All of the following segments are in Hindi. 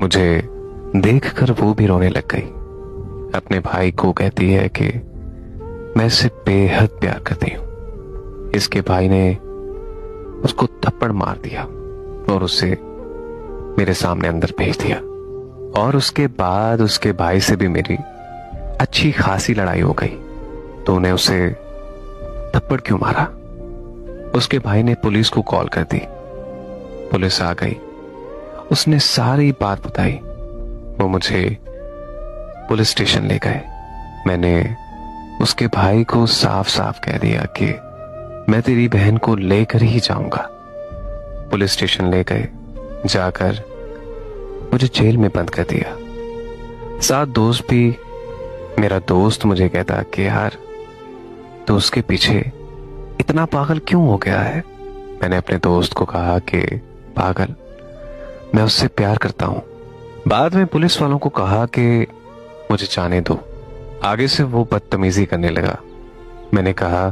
मुझे देखकर वो भी रोने लग गई। अपने भाई को कहती है कि मैं इससे बेहद प्यार करती हूं। इसके भाई ने उसको थप्पड़ मार दिया और उसे मेरे सामने अंदर भेज दिया। और उसके बाद उसके भाई से भी मेरी अच्छी खासी लड़ाई हो गई। तो उन्हें उसे थप्पड़ क्यों मारा? उसके भाई ने पुलिस को कॉल कर दी। पुलिस आ गई, उसने सारी बात बताई। वो मुझे पुलिस स्टेशन ले गए। मैंने उसके भाई को साफ साफ कह दिया कि मैं तेरी बहन को लेकर ही जाऊंगा। पुलिस स्टेशन ले गए, जाकर मुझे जेल में बंद कर दिया। साथ दोस्त भी, मेरा दोस्त मुझे कहता कि यार तो उसके पीछे इतना पागल क्यों हो गया है? मैंने अपने दोस्त को कहा कि पागल, मैं उससे प्यार करता हूं। बाद में पुलिस वालों को कहा कि मुझे जाने दो। आगे से वो बदतमीजी करने लगा। मैंने कहा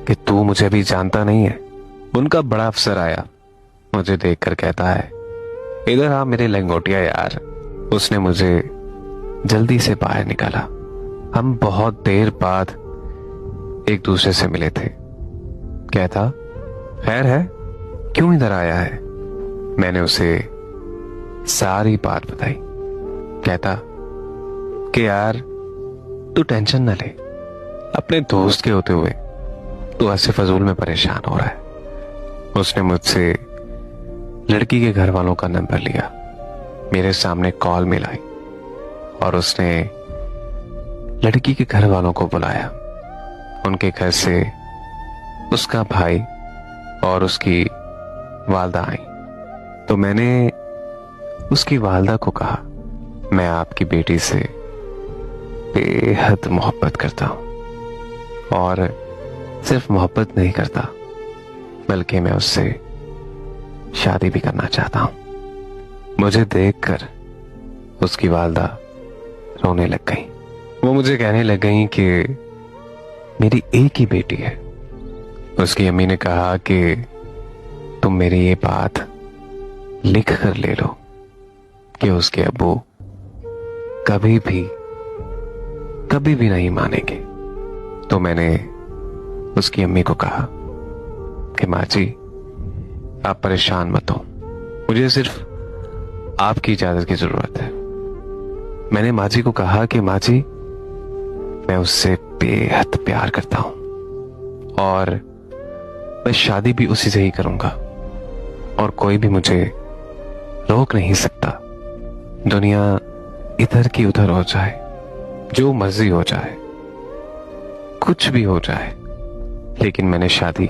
कि तू मुझे अभी जानता नहीं है। उनका बड़ा अफसर आया, मुझे देखकर कहता है इधर आ मेरे लंगोटिया यार। उसने मुझे जल्दी से बाहर निकाला। हम बहुत देर बाद एक दूसरे से मिले थे। कहता खैर है, क्यों इधर आया है? मैंने उसे सारी बात बताई। कहता कि यार तू टेंशन ना ले, अपने दोस्त के होते हुए तू ऐसे फजूल में परेशान हो रहा है। उसने मुझसे लड़की के घर वालों का नंबर लिया, मेरे सामने कॉल मिलाई और उसने लड़की के घर वालों को बुलाया। उनके घर से उसका भाई और उसकी वालदा आई। तो मैंने उसकी वालदा को कहा मैं आपकी बेटी से बेहद मोहब्बत करता हूं और सिर्फ मोहब्बत नहीं करता बल्कि मैं उससे शादी भी करना चाहता हूं। मुझे देखकर उसकी वालदा रोने लग गई। वो मुझे कहने लग गई कि मेरी एक ही बेटी है। उसकी अम्मी ने कहा कि तुम मेरी ये बात लिख कर ले लो कि उसके अब्बू कभी भी नहीं मानेंगे। तो मैंने उसकी अम्मी को कहा कि माँ जी आप परेशान मत हो, मुझे सिर्फ आपकी इजाजत की जरूरत है। मैंने माँ जी को कहा कि माँ जी मैं उससे बेहद प्यार करता हूं और मैं शादी भी उसी से ही करूंगा और कोई भी मुझे रोक नहीं सकता। दुनिया इधर की उधर हो जाए, जो मर्जी हो जाए, कुछ भी हो जाए, लेकिन मैंने शादी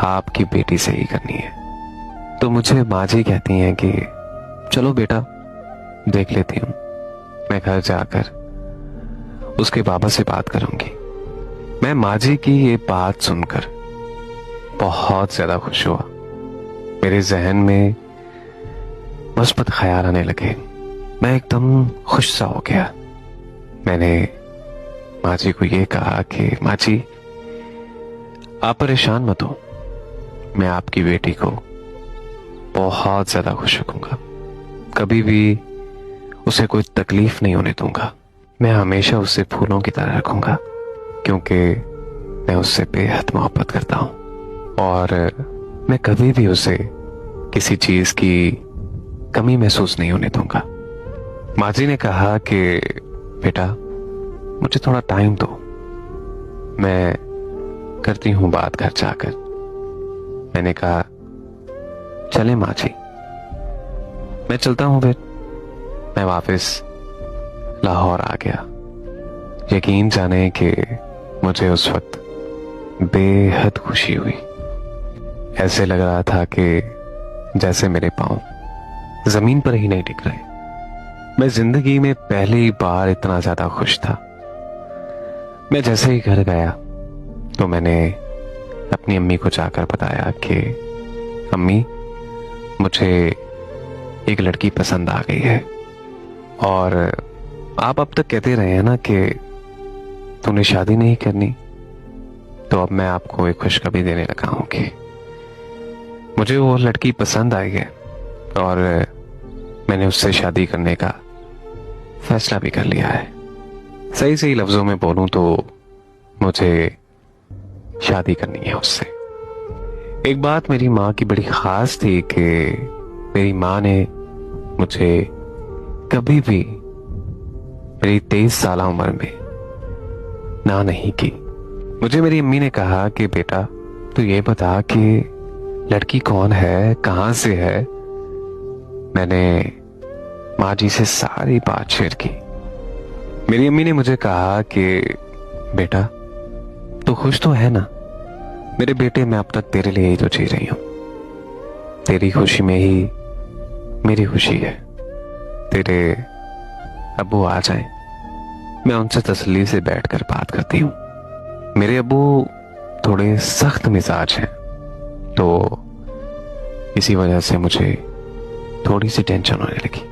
आपकी बेटी से ही करनी है। तो मुझे माँ जी कहती हैं कि चलो बेटा देख लेती हूं। मैं घर जाकर उसके बाबा से बात करूंगी। मैं माँ जी की ये बात सुनकर बहुत ज्यादा खुश हुआ। मेरे जहन में मुस्बत ख्याल आने लगे। मैं एकदम खुश सा हो गया। मैंने माँ जी को ये कहा कि माँ जी आप परेशान मत हो, मैं आपकी बेटी को बहुत ज्यादा खुश रखूंगा, कभी भी उसे कोई तकलीफ नहीं होने दूंगा। मैं हमेशा उसे फूलों की तरह रखूंगा क्योंकि मैं उससे बेहद मोहब्बत करता हूं और मैं कभी भी उसे किसी चीज की कमी महसूस नहीं होने दूंगा। माँ जी ने कहा कि बेटा मुझे थोड़ा टाइम दो, मैं करती हूं बात घर जाकर। मैंने कहा चले माँ जी, मैं चलता हूं। फिर मैं वापस लाहौर आ गया। यकीन जाने कि मुझे उस वक्त बेहद खुशी हुई। ऐसे लग रहा था कि जैसे मेरे पांव जमीन पर ही नहीं टिक रहे। मैं जिंदगी में पहली बार इतना ज्यादा खुश था। मैं जैसे ही घर गया तो मैंने अपनी अम्मी को जाकर बताया कि अम्मी मुझे एक लड़की पसंद आ गई है और आप अब तक कहते रहे हैं ना कि तूने शादी नहीं करनी, तो अब मैं आपको एक खुशखबरी देने लगा हूं कि मुझे वो लड़की पसंद आई है और मैंने उससे शादी करने का फैसला भी कर लिया है। सही सही लफ्जों में बोलूं तो मुझे शादी करनी है उससे। एक बात मेरी माँ की बड़ी खास थी कि मेरी माँ ने मुझे कभी भी मेरी 23 साल उम्र में ना नहीं की। मुझे मेरी अम्मी ने कहा कि बेटा तू ये बता कि लड़की कौन है, कहां से है। मैंने माँ जी से सारी बात शेयर की। मेरी अम्मी ने मुझे कहा कि बेटा तू खुश तो है ना। मेरे बेटे, मैं अब तक तेरे लिए ही तो जी रही हूं। तेरी खुशी में ही मेरी खुशी है। तेरे अब्बू आ जाएं, मैं उनसे तसल्ली से बैठकर बात करती हूँ। मेरे अब्बू थोड़े सख्त मिजाज हैं, तो इसी वजह से मुझे थोड़ी सी टेंशन होने लगी।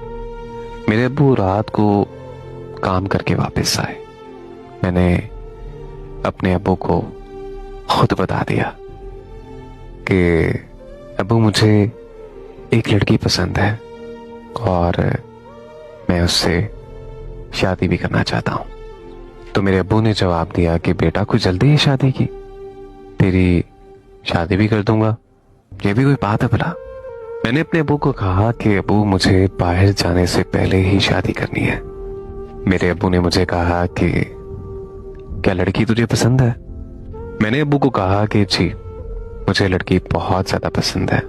मेरे अब्बू रात को काम करके वापस आए। मैंने अपने अब्बू को खुद बता दिया कि अब्बू मुझे एक लड़की पसंद है और मैं उससे शादी भी करना चाहता हूं। तो मेरे अब्बू ने जवाब दिया कि बेटा कुछ जल्दी ही शादी की, तेरी शादी भी कर दूंगा, ये भी कोई बात है भला। मैंने अपने अब्बू को कहा कि अब्बू मुझे बाहर जाने से पहले ही शादी करनी है। मेरे अब्बू ने मुझे कहा कि क्या लड़की तुझे पसंद है। मैंने अब्बू को कहा कि जी मुझे लड़की बहुत ज्यादा पसंद है।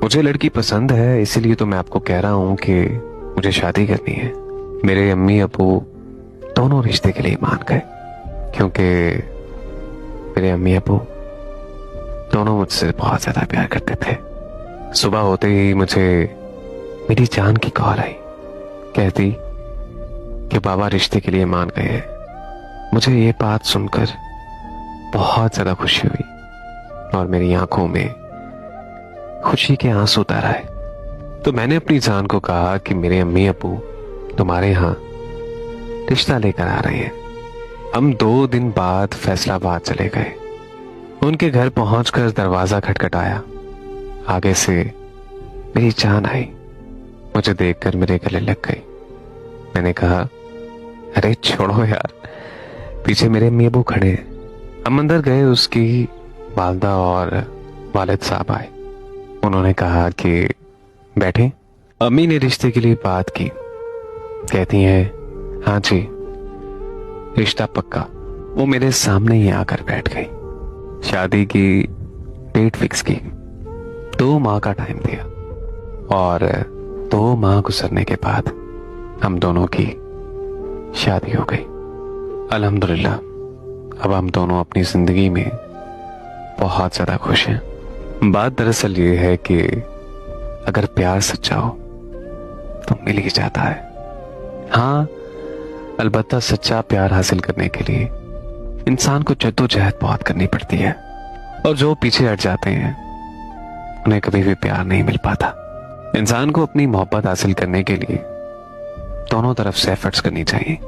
मुझे लड़की पसंद है, इसीलिए तो मैं आपको कह रहा हूं कि मुझे शादी करनी है। मेरे अम्मी अब्बू दोनों रिश्ते के लिए मान गए, क्योंकि मेरे अम्मी अब्बू दोनों मुझसे बहुत ज्यादा प्यार करते थे। सुबह होते ही मुझे मेरी जान की कॉल आई, कहती कि बाबा रिश्ते के लिए मान गए हैं। मुझे ये बात सुनकर बहुत ज्यादा खुशी हुई और मेरी आंखों में खुशी के आंसू उतर आए। तो मैंने अपनी जान को कहा कि मेरे अम्मी अब्बू तुम्हारे यहाँ रिश्ता लेकर आ रहे हैं। हम 2 दिन बाद फैसलाबाद चले गए। उनके घर पहुंचकर दरवाजा खटखटाया। आगे से मेरी जान आई, मुझे देखकर मेरे गले लग गई। मैंने कहा अरे छोड़ो यार, पीछे मेरे अम्मी अब्बू खड़े हैं। हम अंदर गए, उसकी वालदा और वालिद साहब आए। उन्होंने कहा कि बैठे। अम्मी ने रिश्ते के लिए बात की। कहती हैं हाँ जी रिश्ता पक्का। वो मेरे सामने ही आकर बैठ गई। शादी की डेट फिक्स की। 2 माह का टाइम दिया और 2 माह गुजरने के बाद हम दोनों की शादी हो गई। अल्हम्दुलिल्लाह अब हम दोनों अपनी जिंदगी में बहुत ज्यादा खुश हैं। बात दरअसल ये है कि अगर प्यार सच्चा हो तो मिल ही जाता है। हाँ, अलबत्ता सच्चा प्यार हासिल करने के लिए इंसान को जद्दोजहद बहुत करनी पड़ती है, और जो पीछे हट जाते हैं उन्हें कभी भी प्यार नहीं मिल पाता। इंसान को अपनी मोहब्बत हासिल करने के लिए दोनों तरफ से एफर्ट्स करनी चाहिए।